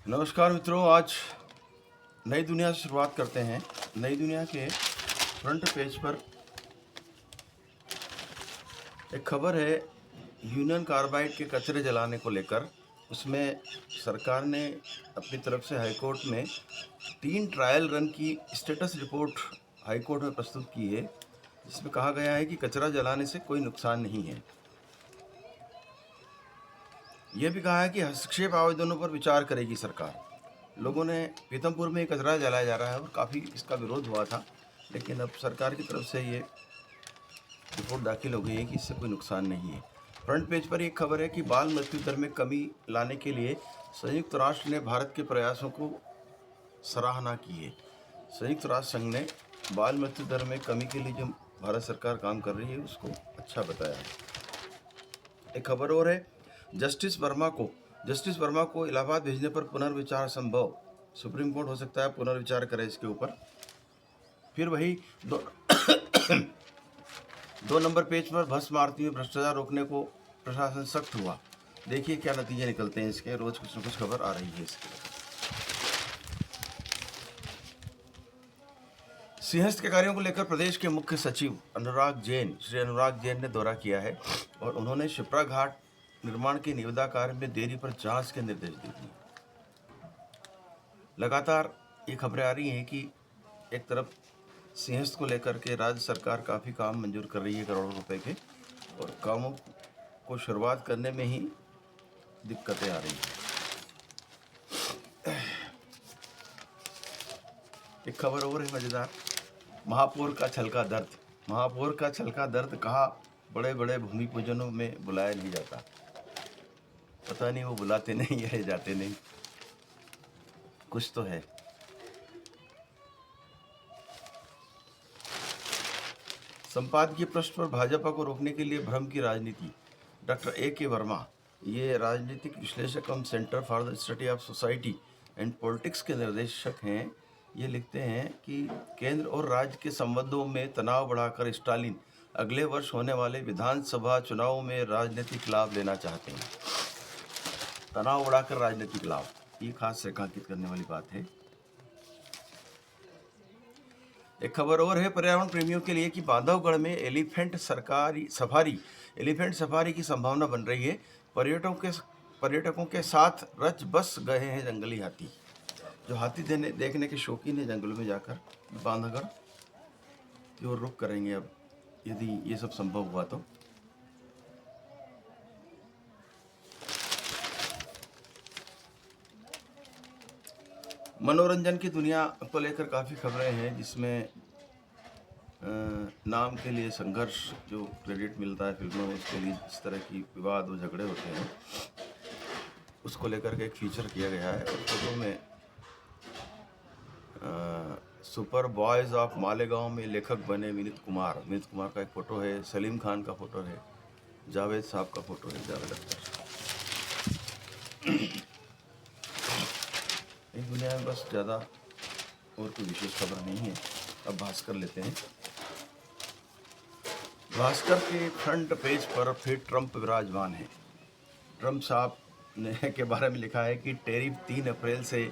नमस्कार मित्रों, आज नई दुनिया से शुरुआत करते हैं। नई दुनिया के फ्रंट पेज पर एक खबर है यूनियन कार्बाइड के कचरे जलाने को लेकर। उसमें सरकार ने अपनी तरफ से हाईकोर्ट में 3 ट्रायल रन की स्टेटस रिपोर्ट हाईकोर्ट में प्रस्तुत की है, जिसमें कहा गया है कि कचरा जलाने से कोई नुकसान नहीं है। यह भी कहा है कि हस्तक्षेप आवेदनों पर विचार करेगी सरकार। लोगों ने पीतमपुर में कचरा जलाया जा रहा है और काफ़ी इसका विरोध हुआ था, लेकिन अब सरकार की तरफ से ये रिपोर्ट दाखिल हो गई है कि इससे कोई नुकसान नहीं है। फ्रंट पेज पर एक खबर है कि बाल मृत्यु दर में कमी लाने के लिए संयुक्त राष्ट्र ने भारत के प्रयासों को सराहना की है। संयुक्त राष्ट्र संघ ने बाल मृत्यु दर में कमी के लिए जो भारत सरकार काम कर रही है उसको अच्छा बताया है। एक खबर और है, जस्टिस वर्मा को इलाहाबाद भेजने पर पुनर्विचार संभव। सुप्रीम कोर्ट हो सकता है पुनर्विचार करे इसके ऊपर। फिर वही दो नंबर पेज पर भस्म आरती में भ्रष्टाचार रोकने को प्रशासन सख्त हुआ। देखिए क्या नतीजे निकलते हैं इसके। रोज कुछ न कुछ खबर आ रही है इसके। सिंहस्थ के कार्यों को लेकर प्रदेश के मुख्य सचिव श्री अनुराग जैन ने दौरा किया है और उन्होंने शिप्रा घाट निर्माण के निविदा कार्य में देरी पर जांच के निर्देश दे दिए। लगातार ये खबरें आ रही हैं कि एक तरफ सिंहस्थ को लेकर के राज्य सरकार काफ़ी काम मंजूर कर रही है करोड़ों रुपए के, और कामों को शुरुआत करने में ही दिक्कतें आ रही हैं। एक खबर और है मज़ेदार, महापौर का छल का दर्द कहा बड़े बड़े भूमि पूजनों में बुलाया नहीं जाता। पता नहीं वो बुलाते नहीं या जाते नहीं, कुछ तो है। संपादकीय पृष्ठ पर भाजपा को रोकने के लिए भ्रम की राजनीति। Doctor A.K. वर्मा, ये राजनीतिक विश्लेषक एवं centre for the study of society and politics के निर्देशक हैं। ये लिखते हैं कि केंद्र और राज्य के संबंधों में तनाव बढ़ाकर स्टालिन अगले वर्ष होने वाले विधानसभा चुनाव में राजनीतिक लाभ लेना चाहते हैं। तनाव बढ़ाकर राजनीतिक लाभ, ये खास रेखांकित करने वाली बात है। एक खबर और है पर्यावरण प्रेमियों के लिए कि बांधवगढ़ में एलिफेंट सफारी की संभावना बन रही है। पर्यटकों के साथ रच बस गए हैं जंगली हाथी। जो हाथी देखने के शौकीन है जंगलों में जाकर बांधवगढ़ की ओर रुख करेंगे अब, यदि ये सब संभव हुआ तो। मनोरंजन की दुनिया को लेकर काफ़ी खबरें हैं, जिसमें नाम के लिए संघर्ष जो क्रेडिट मिलता है फिल्मों में, उसके लिए इस तरह की विवाद और झगड़े होते हैं, उसको लेकर के एक फीचर किया गया है। और फोटो में सुपर बॉयज़ ऑफ मालेगांव में लेखक बने विनीत कुमार का एक फ़ोटो है, सलीम खान का फ़ोटो है, जावेद साहब का फ़ोटो है, जावेद अख्तर। इस दुनिया में बस ज़्यादा और कोई विशेष खबर नहीं है। अब भास्कर लेते हैं। भास्कर के फ्रंट पेज पर फिर ट्रंप विराजमान है। ट्रंप साहब ने के बारे में लिखा है कि टैरिफ 3 अप्रैल से,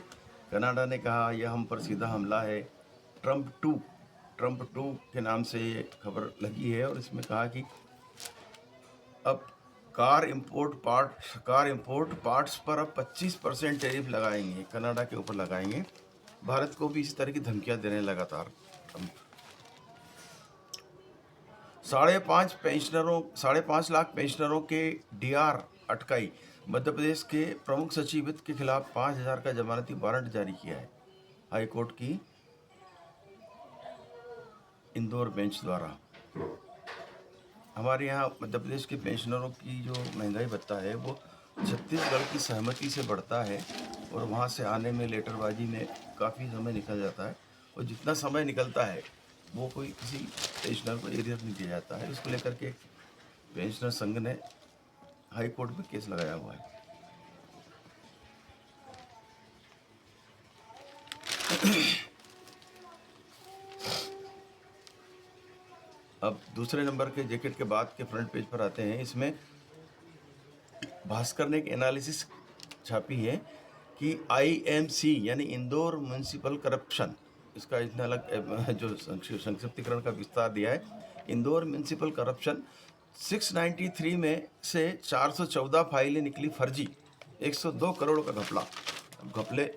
कनाडा ने कहा यह हम पर सीधा हमला है। ट्रंप 2 के नाम से ये खबर लगी है और इसमें कहा कि अब कार इंपोर्ट पार्ट्स पर अब 25% टैरिफ लगाएंगे, कनाडा के ऊपर लगाएंगे। भारत को भी इस तरह की धमकियां देने लगातार ट्रंप। 5.5 लाख पेंशनरों के DR अटकाई। मध्य प्रदेश के प्रमुख सचिव वित्त के खिलाफ 5,000 का जमानती वारंट जारी किया है हाईकोर्ट की इंदौर बेंच द्वारा। हमारे यहाँ मध्य प्रदेश के पेंशनरों की जो महंगाई भत्ता है वो छत्तीसगढ़ की सहमति से बढ़ता है और वहाँ से आने में लेटरबाजी में काफ़ी समय निकल जाता है, और जितना समय निकलता है वो कोई किसी पेंशनर को एरियर नहीं दिया जाता है। इसको लेकर के पेंशनर संघ ने हाई कोर्ट में केस लगाया हुआ है। अब दूसरे नंबर के जैकेट के बाद के फ्रंट पेज पर आते हैं। इसमें भास्कर ने एक एनालिसिस छापी है कि IMC यानी इंदौर म्यूनसिपल करप्शन, इसका इतना अलग जो संक्षिप्तीकरण का विस्तार दिया है, इंदौर म्यूनसिपल करप्शन 693 में से 414 फाइलें निकली फर्जी, 102 करोड़ का घपला। अब घपले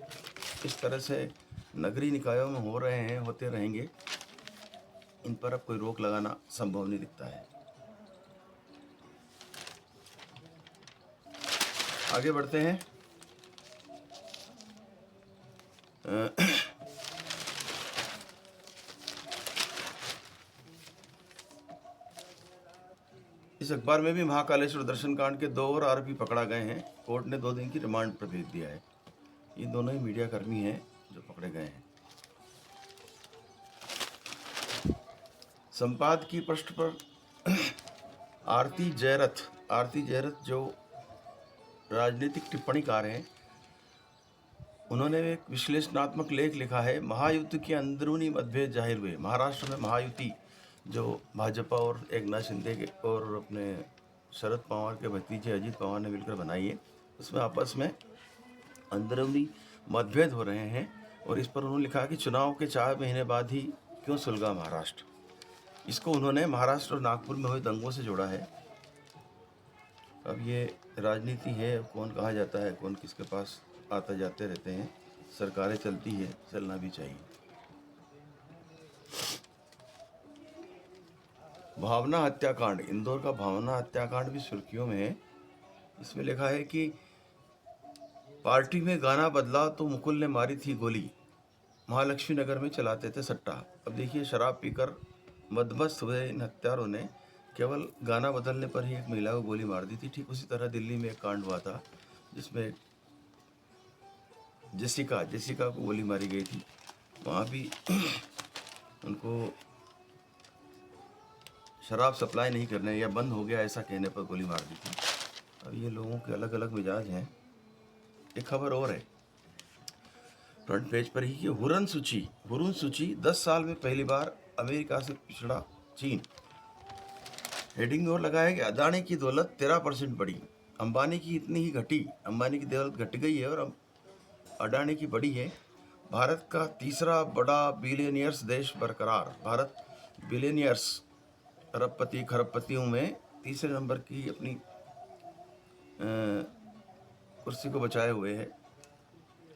इस तरह से नगरीय निकायों में हो रहे हैं, होते रहेंगे, इन पर अब कोई रोक लगाना संभव नहीं दिखता है। आगे बढ़ते हैं। इस अखबार में भी महाकालेश्वर दर्शन कांड के 2 और आरोपी पकड़ा गए हैं। कोर्ट ने 2 दिन की रिमांड पर भेज दिया है। ये दोनों ही मीडिया कर्मी हैं जो पकड़े गए हैं। संपादकीय पृष्ठ पर आरती जयरथ जो राजनीतिक टिप्पणीकार हैं, उन्होंने एक विश्लेषणात्मक लेख लिखा है। महायुति के अंदरूनी मतभेद जाहिर हुए। महाराष्ट्र में महायुति जो भाजपा और एकनाथ शिंदे के और अपने शरद पवार के भतीजे अजीत पवार ने मिलकर बनाई है, उसमें आपस में अंदरूनी मतभेद हो रहे हैं। और इस पर उन्होंने लिखा कि चुनाव के 4 महीने बाद ही क्यों सुलगा महाराष्ट्र। इसको उन्होंने महाराष्ट्र और नागपुर में हुए दंगों से जोड़ा है। अब ये राजनीति है, कौन कहाँ जाता है, कौन किसके पास आते जाते रहते हैं। सरकारें चलती है, चलना भी चाहिए। भावना हत्याकांड, इंदौर का भावना हत्याकांड भी सुर्खियों में है। इसमें लिखा है कि पार्टी में गाना बदला तो मुकुल ने मारी थी गोली। महालक्ष्मी नगर में चलाते थे सट्टा। अब देखिए, शराब पीकर मदमस्त हुए इन हत्यारों ने केवल गाना बदलने पर ही एक महिला को गोली मार दी थी। ठीक उसी तरह दिल्ली में एक कांड हुआ था जिसमें जेसिका को गोली मारी गई थी। वहाँ भी उनको शराब सप्लाई नहीं करने या बंद हो गया ऐसा कहने पर गोली मार दी थी। अब ये लोगों के अलग अलग मिजाज हैं। एक खबर और है फ्रंट पेज पर ही कि हुरुन सूची 10 साल में पहली बार अमेरिका से पिछड़ा चीन। हेडिंग में और लगा है कि अदानी की दौलत 13% बढ़ी, अंबानी की इतनी ही घटी। अंबानी की दौलत घट गई है और अडानी की बढ़ी है। भारत का तीसरा बड़ा बिलियनियर्स देश बरकरार। भारत बिलियनियर्स अरबपति खरबपतियों में तीसरे नंबर की अपनी कुर्सी को बचाए हुए है।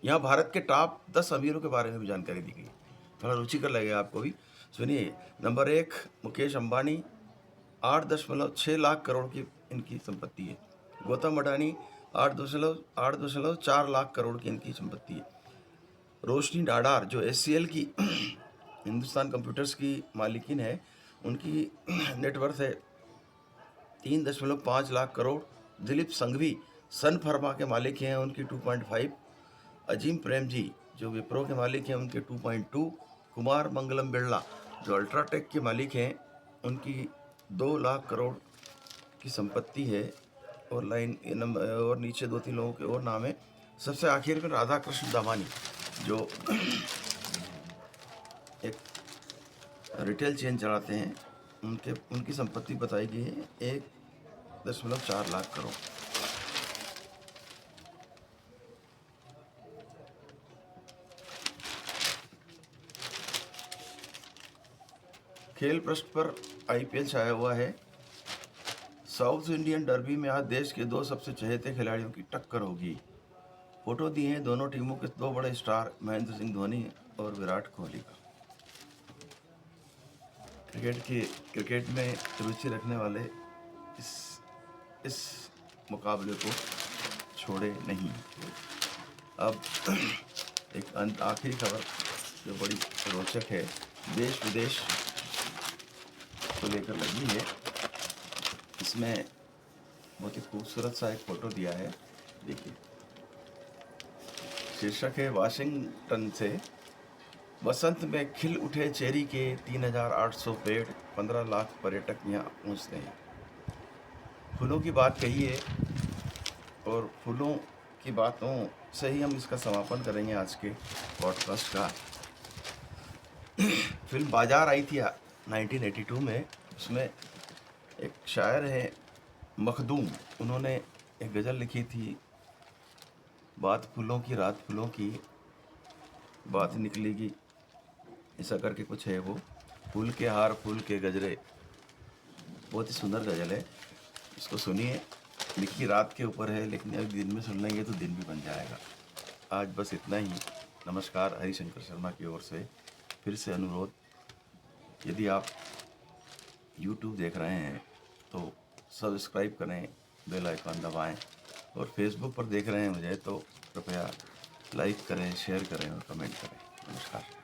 यहाँ भारत के टॉप 10 अमीरों के बारे में भी जानकारी दी गई। थोड़ा रुचिकर लगेगा आपको भी, सुनिए। नंबर 1 मुकेश अंबानी, 8.6 लाख करोड़ की इनकी संपत्ति है। गौतम अडानी 8.4 लाख करोड़ की इनकी संपत्ति है। रोशनी डाडार जो SCL की हिंदुस्तान कंप्यूटर्स की मालिकिन है, उनकी नेटवर्थ है 3.5 लाख करोड़। दिलीप संघवी सन फार्मा के मालिक हैं, उनकी 2.5। अजीम प्रेमजी जो विप्रो के मालिक हैं, उनके 2.2। कुमार मंगलम बिरला जो अल्ट्राटेक के मालिक हैं, उनकी 2 लाख करोड़ की संपत्ति है। और लाइन और नीचे 2-3 लोगों के और नाम है। सबसे आखिर में राधा कृष्ण दामानी जो एक रिटेल चेन चलाते हैं, उनकी संपत्ति बताई गई है 1.4 लाख करोड़। खेल पृष्ठ पर IPL छाया हुआ है। साउथ इंडियन डर्बी में आज देश के 2 सबसे चहेते खिलाड़ियों की टक्कर होगी। फोटो दी हैं दोनों टीमों के 2 बड़े स्टार महेंद्र सिंह धोनी और विराट कोहली का। क्रिकेट में रुचि रखने वाले इस मुकाबले को छोड़े नहीं। अब एक आखिरी खबर जो बड़ी रोचक है, देश विदेश को लेकर लगी है। इसमें बहुत ही खूबसूरत सा एक फोटो दिया है, देखिए। शीर्षक है वाशिंगटन से बसंत में खिल उठे चेरी के 3800 पेड़, 15 लाख पर्यटक यहाँ पहुँचते हैं। फूलों की बात कही है और फूलों की बातों से ही हम इसका समापन करेंगे आज के पॉडकास्ट का। फिल्म बाजार आई थी 1982 में। उसमें एक शायर है मखदूम, उन्होंने एक गज़ल लिखी थी बात फूलों की रात फूलों की बात निकलेगी, ऐसा करके कुछ है वो। फूल के हार फूल के गजरे, बहुत ही सुंदर गज़ल है, इसको सुनिए। लिखी रात के ऊपर है, लेकिन अगर दिन में सुन लेंगे तो दिन भी बन जाएगा। आज बस इतना ही। नमस्कार, हरिशंकर शर्मा की ओर से फिर से अनुरोध, यदि आप YouTube देख रहे हैं तो सब्सक्राइब करें, बेल आइकन दबाएं, और फेसबुक पर देख रहे हैं मुझे तो कृपया लाइक करें, शेयर करें और कमेंट करें। नमस्कार।